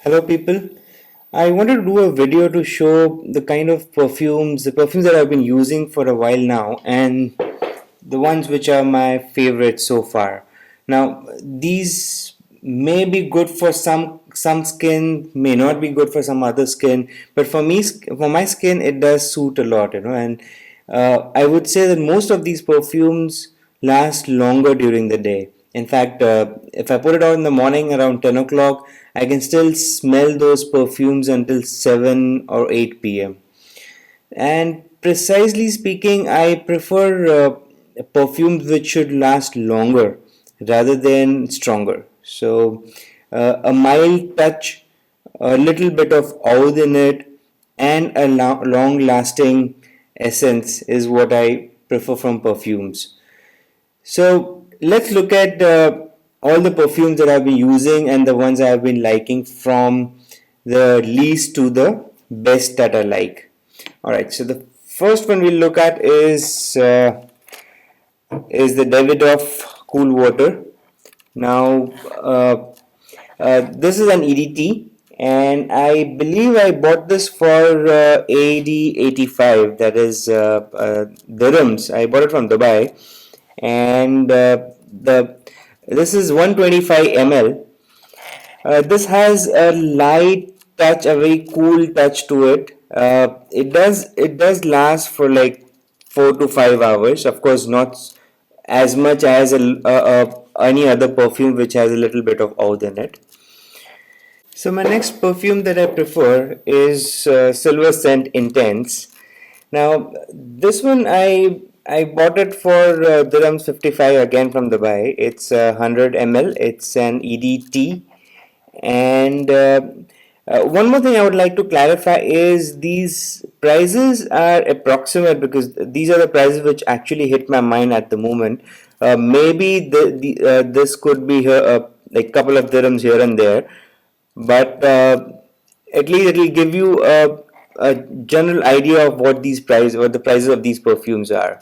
Hello, people. I wanted to do a video to show the kind of the perfumes that I've been using for a while now, and the ones which are my favorites so far. Now, these may be good for some skin, may not be good for some other skin, but for my skin, it does suit a lot, And I would say that most of these perfumes last longer during the day. In fact, if I put it out in the morning around 10 o'clock, I can still smell those perfumes until 7 or 8 p.m. And precisely speaking, I prefer perfumes which should last longer rather than stronger. So, a mild touch, a little bit of oud in it, and a long lasting essence is what I prefer from perfumes. So, let's look at all the perfumes that I've been using and the ones I've been liking from the least to the best that I like. Alright, so the first one we'll look at is the Davidoff Cool Water. Now, this is an EDT, and I believe I bought this for AD 85, that is dirhams. I bought it from Dubai, and the this is 125 ml. This has a light touch, a very cool touch to it. It does last for like 4 to 5 hours. Of course, not as much as any other perfume which has a little bit of oud in it. So my next perfume that I prefer is Silver Scent Intense. Now this one I bought it for dirhams 55 again from Dubai. It's 100 ml. It's an EDT. And one more thing I would like to clarify is these prices are approximate because these are the prices which actually hit my mind at the moment. Maybe this could be here, like couple of dirhams here and there, but at least it will give you a general idea of what the prices of these perfumes are.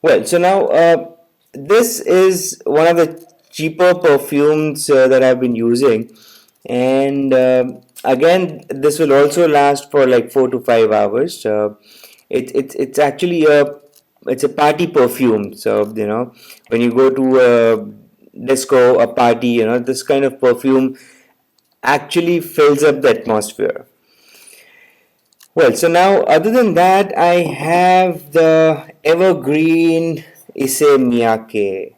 Well, so now this is one of the cheaper perfumes that I've been using, and again, this will also last for like 4 to 5 hours. It's actually a party perfume. So when you go to a disco, a party, this kind of perfume actually fills up the atmosphere. Well, so now other than that, I have the Evergreen Issey Miyake.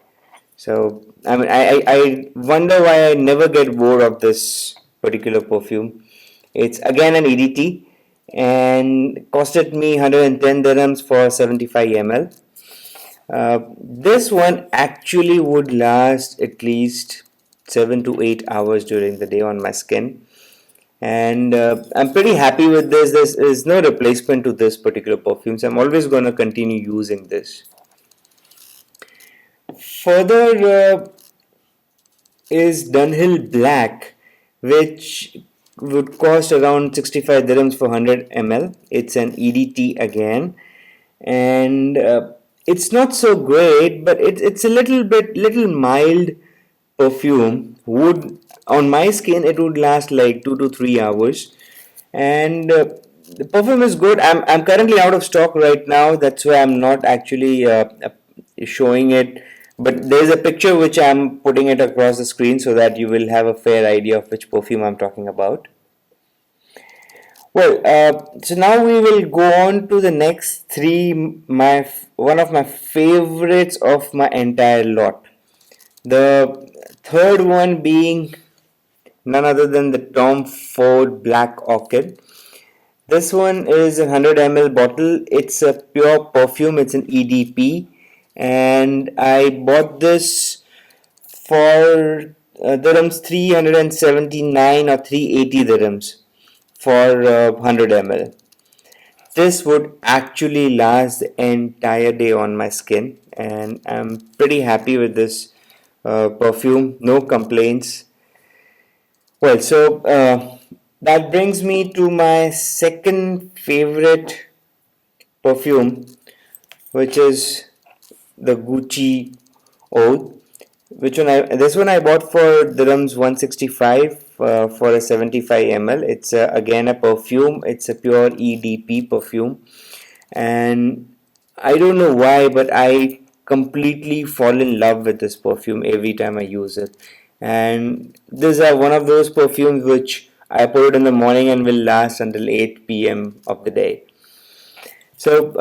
So I mean, I wonder why I never get bored of this particular perfume. It's again an EDT and costed me 110 dirhams for 75 ml. This one actually would last at least 7 to 8 hours during the day on my skin, and I'm pretty happy with this. There is no replacement to this particular perfume, so I'm always going to continue using this. Further is Dunhill Black, which would cost around 65 dirhams for 100 ml. It's an EDT again, and it's not so great, but it's a little mild perfume. Would on my skin it would last like 2 to 3 hours, and the perfume is good. I'm currently out of stock right now. That's why I'm not actually showing it, but there's a picture which I'm putting it across the screen so that you will have a fair idea of which perfume I'm talking about. Well, so now we will go on to the next three. One of my favorites of my entire lot. The third one being none other than the Tom Ford Black Orchid. This one is a 100 ml bottle. It's a pure perfume. It's an EDP, and I bought this for dirhams 379 or 380 dirhams for 100 ml. This would actually last the entire day on my skin, and I'm pretty happy with this perfume. No complaints. Well, so that brings me to my second favorite perfume, which is the Gucci Oud. This one I bought for dirhams 165 for a 75 ml. It's again a perfume. It's a pure EDP perfume, and I don't know why, but I completely fall in love with this perfume every time I use it. And this is one of those perfumes which I put it in the morning and will last until 8 p.m. of the day. So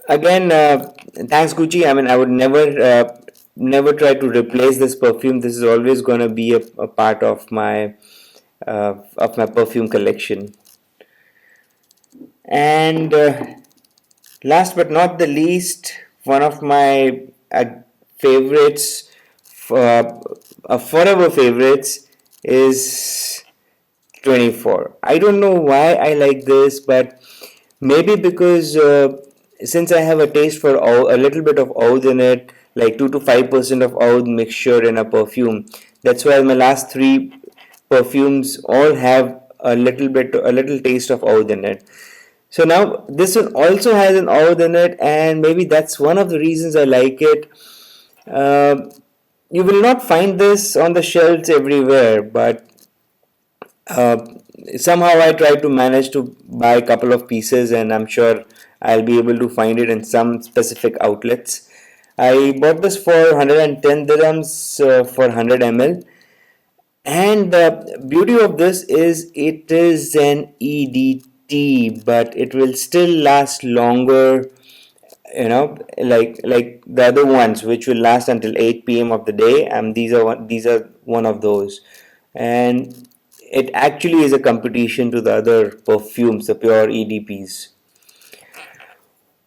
again, thanks Gucci. I mean, I would never try to replace this perfume. This is always going to be a part of my perfume collection. And last but not the least, one of my favorites, forever favorites, is 24. I don't know why I like this, but maybe because since I have a taste for a little bit of oud in it, like 2 to 5% of oud mixture in a perfume. That's why my last three perfumes all have a little taste of oud in it. So now this one also has an oud in it, and maybe that's one of the reasons I like it. Uh, you will not find this on the shelves everywhere, but uh, somehow I try to manage to buy a couple of pieces, and I'm sure I'll be able to find it in some specific outlets. I bought this for 110 dirhams for 100 ml, and the beauty of this is it is an EDT, but it will still last longer, like the other ones which will last until 8 p.m. of the day, and these are one of those. And it actually is a competition to the other perfumes, the pure EDPs.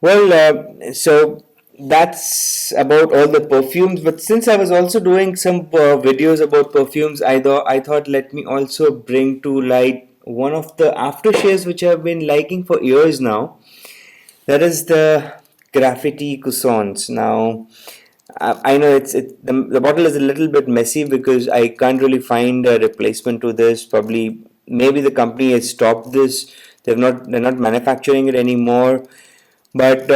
Well, so that's about all the perfumes. But since I was also doing some videos about perfumes, I thought let me also bring to light one of the aftershaves which I've been liking for years now. That is the graffiti Cousins. Now, I know the bottle is a little bit messy because I can't really find a replacement to this. Probably, maybe the company has stopped this. They're not manufacturing it anymore. But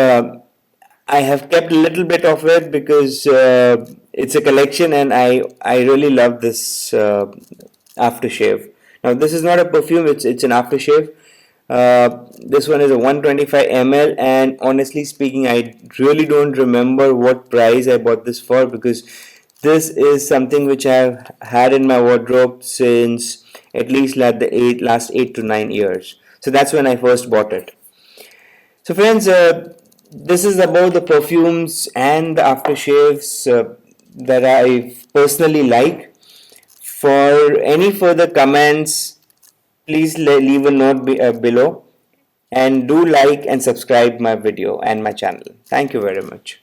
I have kept a little bit of it because it's a collection, and I really love this aftershave. Now, this is not a perfume; it's an aftershave. This one is a 125 ml, and honestly speaking, I really don't remember what price I bought this for, because this is something which I've had in my wardrobe since at least last 8 to 9 years. So that's when I first bought it. So, friends, this is about the perfumes and the aftershaves that I personally like. For any further comments, please leave a note below, and do like and subscribe my video and my channel. Thank you very much.